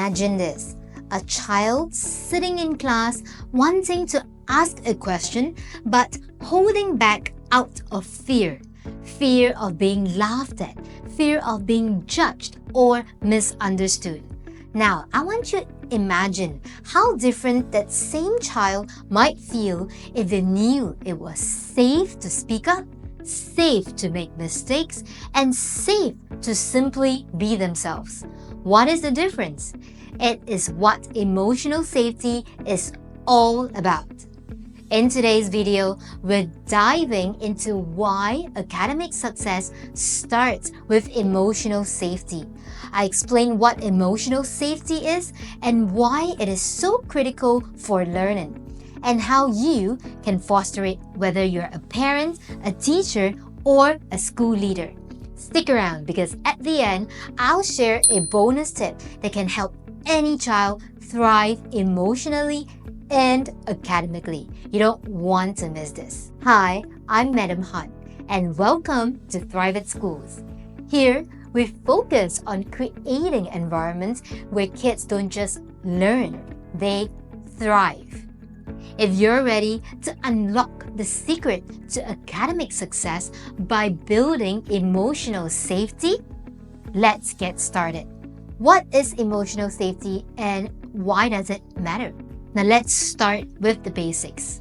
Imagine this, a child sitting in class wanting to ask a question but holding back out of fear. Fear of being laughed at, fear of being judged or misunderstood. Now, I want you to imagine how different that same child might feel if they knew it was safe to speak up, safe to make mistakes, and safe to simply be themselves. What is the difference? It is what emotional safety is all about. In today's video, we're diving into why academic success starts with emotional safety. I explain what emotional safety is and why it is so critical for learning, and how you can foster it whether you're a parent, a teacher, or a school leader. Stick around because at the end, I'll share a bonus tip that can help any child thrive emotionally and academically. You don't want to miss this. Hi, I'm Madam Hunt, and welcome to Thrive at Schools. Here, we focus on creating environments where kids don't just learn, they thrive. If you're ready to unlock the secret to academic success by building emotional safety, let's get started. What is emotional safety and why does it matter? Now let's start with the basics.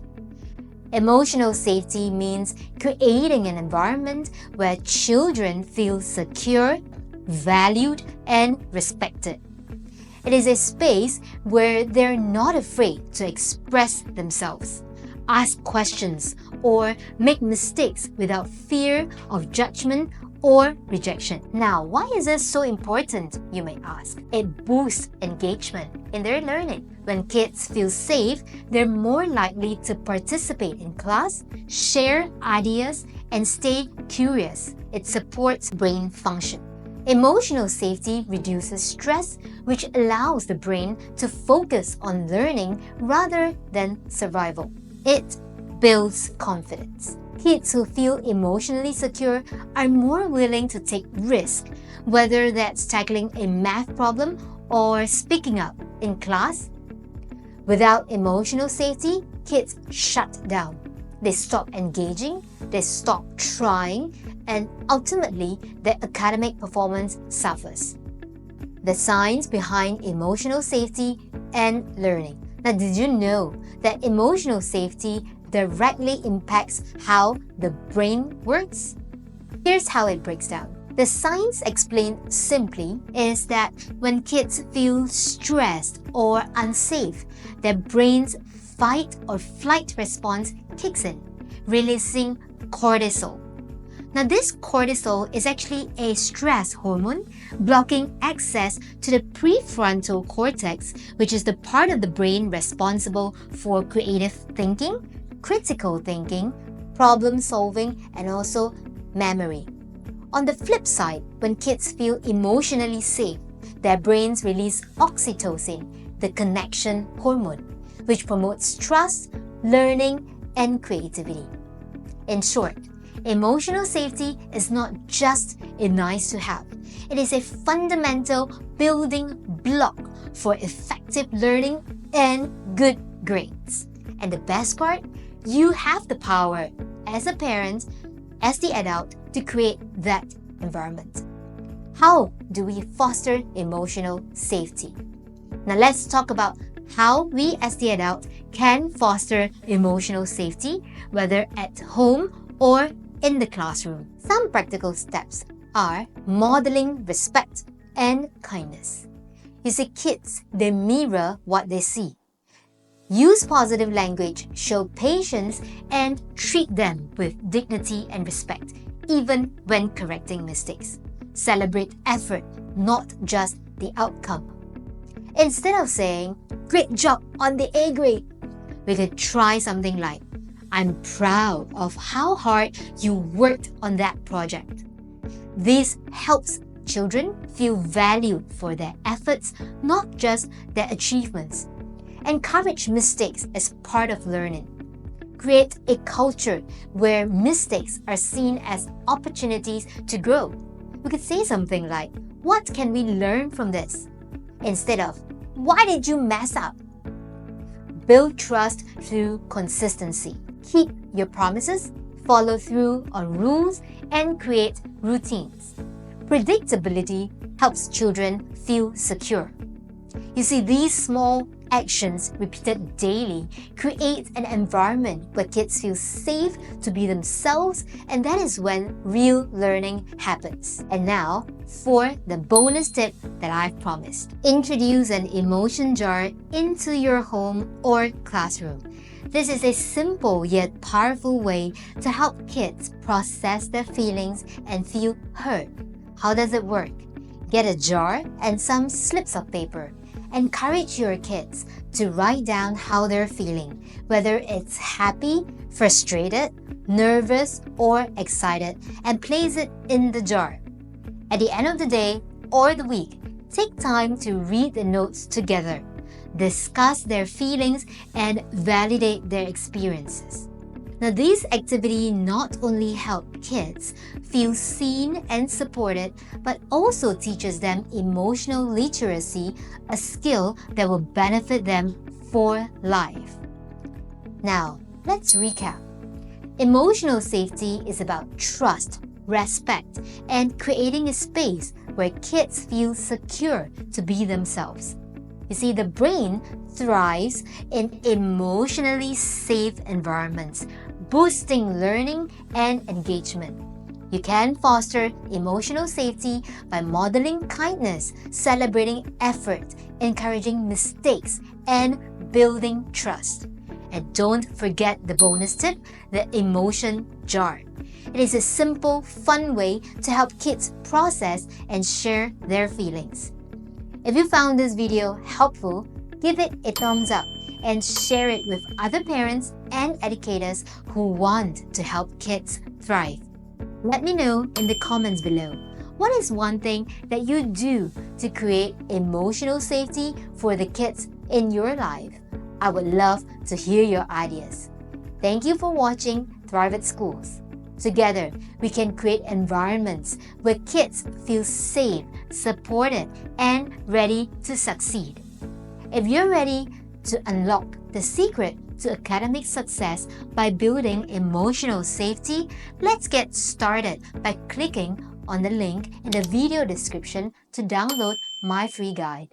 Emotional safety means creating an environment where children feel secure, valued, and respected. It is a space where they're not afraid to express themselves, ask questions, or make mistakes without fear of judgment or rejection. Now, why is this so important, you may ask? It boosts engagement in their learning. When kids feel safe, they're more likely to participate in class, share ideas, and stay curious. It supports brain function. Emotional safety reduces stress, which allows the brain to focus on learning rather than survival. It builds confidence. Kids who feel emotionally secure are more willing to take risks, whether that's tackling a math problem or speaking up in class. Without emotional safety, kids shut down. They stop engaging, they stop trying, and ultimately their academic performance suffers. The science behind emotional safety and learning. Now, did you know that emotional safety directly impacts how the brain works? Here's how it breaks down. The science explained simply is that when kids feel stressed or unsafe, their brain's fight or flight response kicks in, releasing cortisol. Now, this cortisol is actually a stress hormone blocking access to the prefrontal cortex, which is the part of the brain responsible for creative thinking, critical thinking, problem solving, and also memory. On the flip side, when kids feel emotionally safe, their brains release oxytocin, the connection hormone, which promotes trust, learning, and creativity. In short, emotional safety is not just a nice to have. It is a fundamental building block for effective learning and good grades. And the best part, you have the power as a parent, as the adult, to create that environment. How do we foster emotional safety? Now let's talk about how we as the adult can foster emotional safety, whether at home or in the classroom. Some practical steps are modeling respect and kindness. You see, kids, they mirror what they see. Use positive language, show patience, and treat them with dignity and respect, even when correcting mistakes. Celebrate effort, not just the outcome. Instead of saying, "Great job on the A grade," we could try something like, "I'm proud of how hard you worked on that project." This helps children feel valued for their efforts, not just their achievements. Encourage mistakes as part of learning. Create a culture where mistakes are seen as opportunities to grow. We could say something like, "What can we learn from this?" instead of, "Why did you mess up?" Build trust through consistency. Keep your promises, follow through on rules, and create routines. Predictability helps children feel secure. You see, these small actions repeated daily create an environment where kids feel safe to be themselves, and that is when real learning happens. And now, for the bonus tip that I've promised. Introduce an emotion jar into your home or classroom. This is a simple yet powerful way to help kids process their feelings and feel heard. How does it work? Get a jar and some slips of paper. Encourage your kids to write down how they're feeling, whether it's happy, frustrated, nervous, or excited, and place it in the jar. At the end of the day or the week, take time to read the notes together, discuss their feelings, and validate their experiences. Now, these activities not only help kids feel seen and supported, but also teaches them emotional literacy, a skill that will benefit them for life. Now, let's recap. Emotional safety is about trust, respect, and creating a space where kids feel secure to be themselves. You see, the brain thrives in emotionally safe environments, boosting learning and engagement. You can foster emotional safety by modeling kindness, celebrating effort, encouraging mistakes, and building trust. And don't forget the bonus tip, the emotion jar. It is a simple, fun way to help kids process and share their feelings. If you found this video helpful, give it a thumbs up and share it with other parents and educators who want to help kids thrive. Let me know in the comments below. What is one thing that you do to create emotional safety for the kids in your life? I would love to hear your ideas. Thank you for watching Thrive at Schools. Together, we can create environments where kids feel safe, supported, and ready to succeed. If you're ready to unlock the secret to academic success by building emotional safety, let's get started by clicking on the link in the video description to download my free guide.